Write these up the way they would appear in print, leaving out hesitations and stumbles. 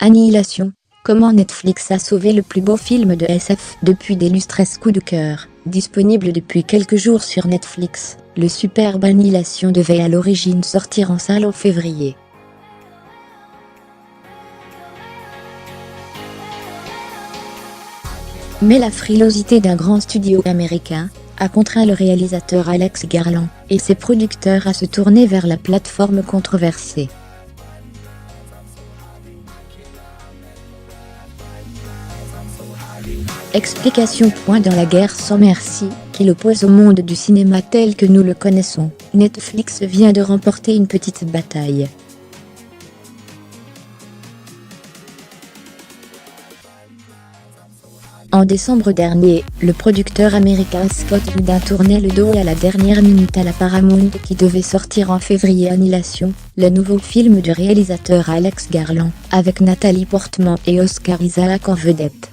Annihilation. Comment Netflix a sauvé le plus beau film de SF depuis d'illustres coups de cœur. Disponible depuis quelques jours sur Netflix, le superbe Annihilation devait à l'origine sortir en salle en février. Mais la frilosité d'un grand studio américain a contraint le réalisateur Alex Garland et ses producteurs à se tourner vers la plateforme controversée. Explication. Dans la guerre sans merci, qui l'oppose au monde du cinéma tel que nous le connaissons, Netflix vient de remporter une petite bataille. En décembre dernier, le producteur américain Scott Rudin tournait le dos à la dernière minute à la Paramount qui devait sortir en février Annihilation, le nouveau film du réalisateur Alex Garland, avec Nathalie Portman et Oscar Isaac en vedette.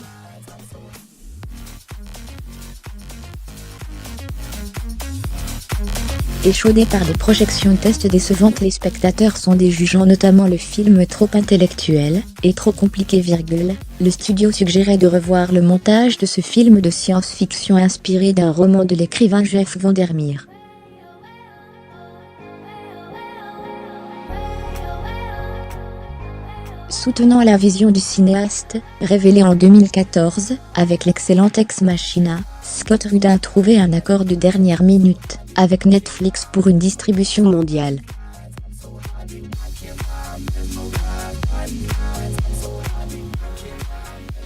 Échaudé par des projections test décevantes, les spectateurs sont jugeant notamment le film trop intellectuel et trop compliqué. Le studio suggérait de revoir le montage de ce film de science-fiction inspiré d'un roman de l'écrivain Jeff Vandermeer. Soutenant la vision du cinéaste, révélée en 2014, avec l'excellente Ex Machina, Scott Rudin a trouvé un accord de dernière minute avec Netflix pour une distribution mondiale.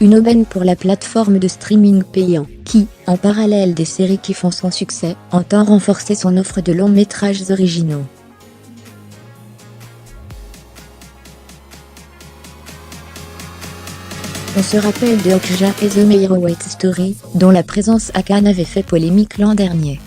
Une aubaine pour la plateforme de streaming payant, qui, en parallèle des séries qui font son succès, entend renforcer son offre de longs métrages originaux. On se rappelle de Okja et The Meyeroweit Story, dont la présence à Cannes avait fait polémique l'an dernier.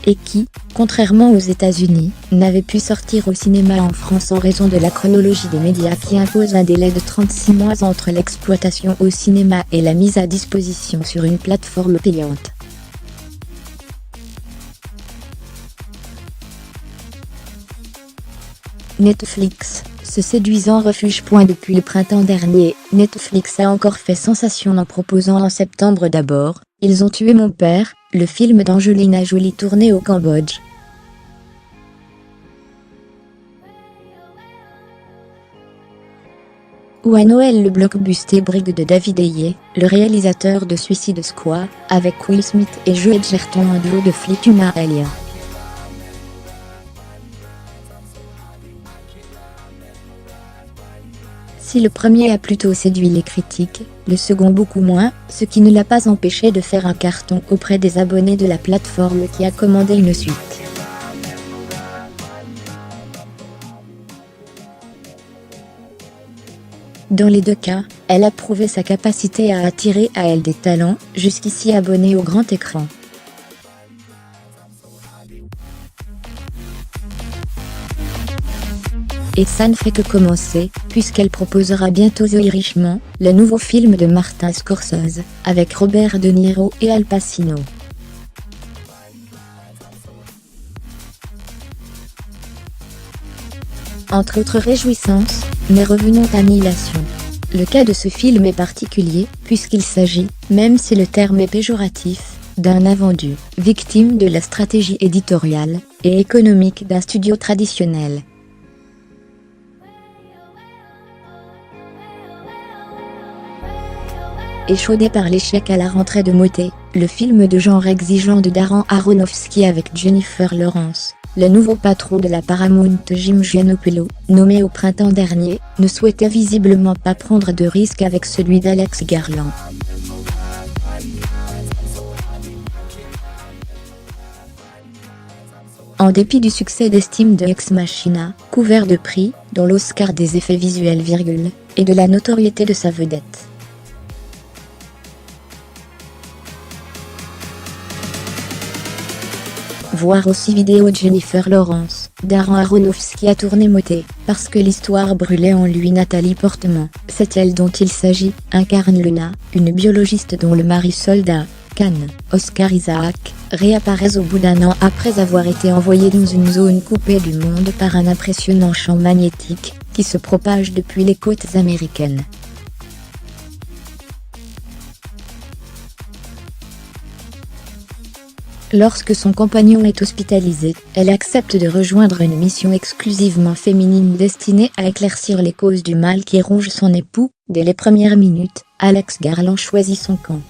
Et qui, contrairement aux États-Unis, n'avait pu sortir au cinéma en France en raison de la chronologie des médias qui impose un délai de 36 mois entre l'exploitation au cinéma et la mise à disposition sur une plateforme payante. Netflix, ce séduisant refuge. Depuis le printemps dernier, Netflix a encore fait sensation en proposant en septembre d'abord « Ils ont tué mon père », le film d'Angelina Jolie tourné au Cambodge. Ou à Noël le blockbuster Brigue de David Ayer, le réalisateur de Suicide Squad, avec Will Smith et Joe Edgerton en duo de flics humains aliens. Si le premier a plutôt séduit les critiques, le second beaucoup moins, ce qui ne l'a pas empêché de faire un carton auprès des abonnés de la plateforme qui a commandé une suite. Dans les deux cas, elle a prouvé sa capacité à attirer à elle des talents, jusqu'ici abonnés au grand écran. Et ça ne fait que commencer, puisqu'elle proposera bientôt The Irishman, le nouveau film de Martin Scorsese, avec Robert De Niro et Al Pacino. Entre autres réjouissances, mais revenons à Annihilation. Le cas de ce film est particulier, puisqu'il s'agit, même si le terme est péjoratif, d'un invendu, victime de la stratégie éditoriale et économique d'un studio traditionnel. Échaudé par l'échec à la rentrée de Moté, le film de genre exigeant de Darren Aronofsky avec Jennifer Lawrence, le nouveau patron de la Paramount Jim Gianopulo, nommé au printemps dernier, ne souhaitait visiblement pas prendre de risques avec celui d'Alex Garland. En dépit du succès d'estime de Ex Machina, couvert de prix, dont l'Oscar des effets visuels, et de la notoriété de sa vedette. Voir aussi vidéo de Jennifer Lawrence. Darren Aronofsky a tourné Moté, parce que l'histoire brûlait en lui. Nathalie Portman, c'est elle dont il s'agit, incarne Luna, une biologiste dont le mari soldat, Cannes, Oscar Isaac, réapparaît au bout d'un an après avoir été envoyé dans une zone coupée du monde par un impressionnant champ magnétique, qui se propage depuis les côtes américaines. Lorsque son compagnon est hospitalisé, elle accepte de rejoindre une mission exclusivement féminine destinée à éclaircir les causes du mal qui ronge son époux. Dès les premières minutes, Alex Garland choisit son camp.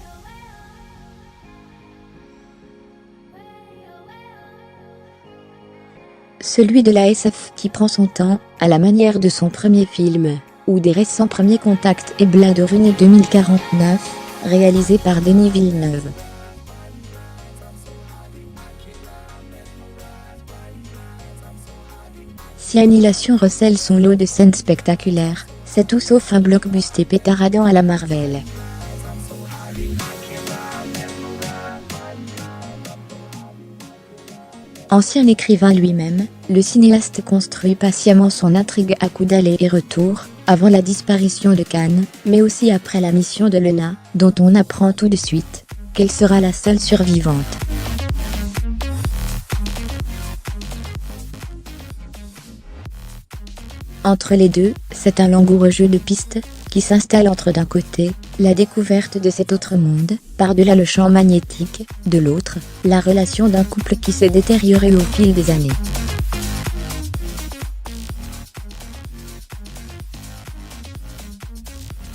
Celui de la SF qui prend son temps, à la manière de son premier film, ou des récents Premiers Contacts et Blade Runner 2049, réalisé par Denis Villeneuve. Si Annihilation recèle son lot de scènes spectaculaires, c'est tout sauf un blockbuster pétaradant à la Marvel. Ancien écrivain lui-même, le cinéaste construit patiemment son intrigue à coups d'allers et retours, avant la disparition de Khan, mais aussi après la mission de Lena, dont on apprend tout de suite qu'elle sera la seule survivante. Entre les deux, c'est un langoureux jeu de pistes, qui s'installe entre d'un côté, la découverte de cet autre monde, par-delà le champ magnétique, de l'autre, la relation d'un couple qui s'est détérioré au fil des années.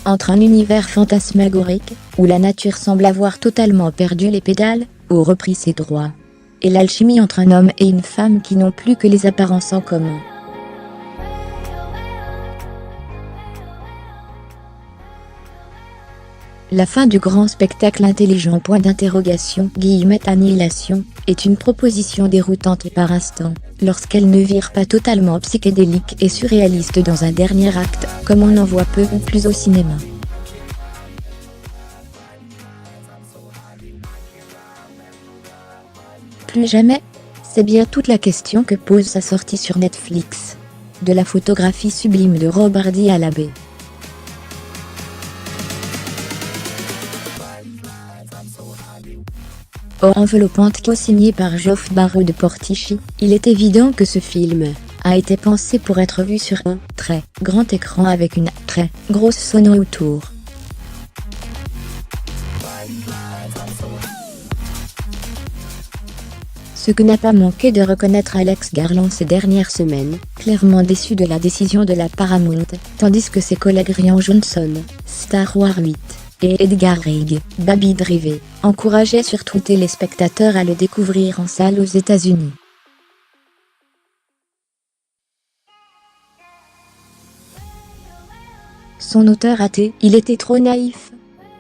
Entre un univers fantasmagorique, où la nature semble avoir totalement perdu les pédales, ou repris ses droits, et l'alchimie entre un homme et une femme qui n'ont plus que les apparences en commun. La fin du grand spectacle intelligent point d'interrogation Annihilation est une proposition déroutante par instant, lorsqu'elle ne vire pas totalement psychédélique et surréaliste dans un dernier acte, comme on en voit peu ou plus au cinéma. Plus jamais, c'est bien toute la question que pose sa sortie sur Netflix. De la photographie sublime de Rob Hardy à la baie. Enveloppante co-signée par Geoff Barrow de Porticci, il est évident que ce film a été pensé pour être vu sur un très grand écran avec une très grosse sono autour. Ce que n'a pas manqué de reconnaître Alex Garland ces dernières semaines, clairement déçu de la décision de la Paramount, tandis que ses collègues Rian Johnson, Star Wars 8, et Edgar Wright, Baby Driver, encourageaient surtout les spectateurs à le découvrir en salle aux États-Unis. Son auteur athée, il était trop naïf.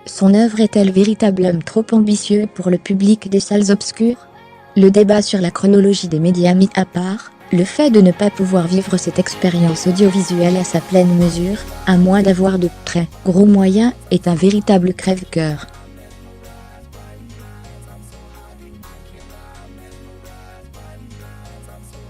Son œuvre est-elle véritablement trop ambitieuse pour le public des salles obscures? Le débat sur la chronologie des médias mis à part, le fait de ne pas pouvoir vivre cette expérience audiovisuelle à sa pleine mesure, à moins d'avoir de très gros moyens, est un véritable crève-cœur.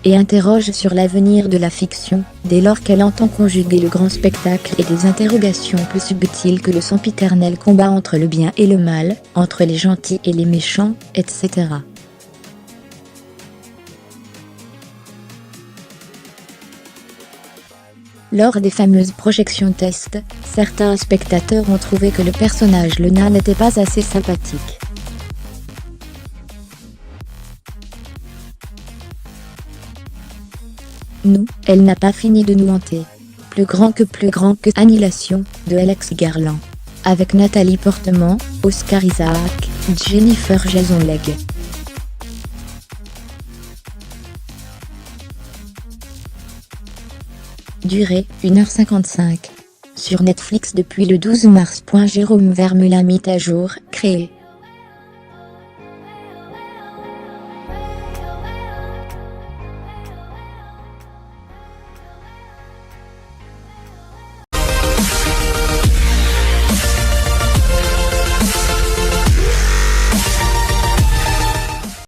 Et interroge sur l'avenir de la fiction, dès lors qu'elle entend conjuguer le grand spectacle et des interrogations plus subtiles que le sempiternel combat entre le bien et le mal, entre les gentils et les méchants, etc. Lors des fameuses projections test, certains spectateurs ont trouvé que le personnage Lena n'était pas assez sympathique. Nous, elle n'a pas fini de nous hanter. Plus grand que Annihilation, de Alex Garland. Avec Nathalie Portman, Oscar Isaac, Jennifer Jason Leigh. Durée, 1h55. Sur Netflix depuis le 12 mars. Jérôme Vermeulen mis à jour, créé.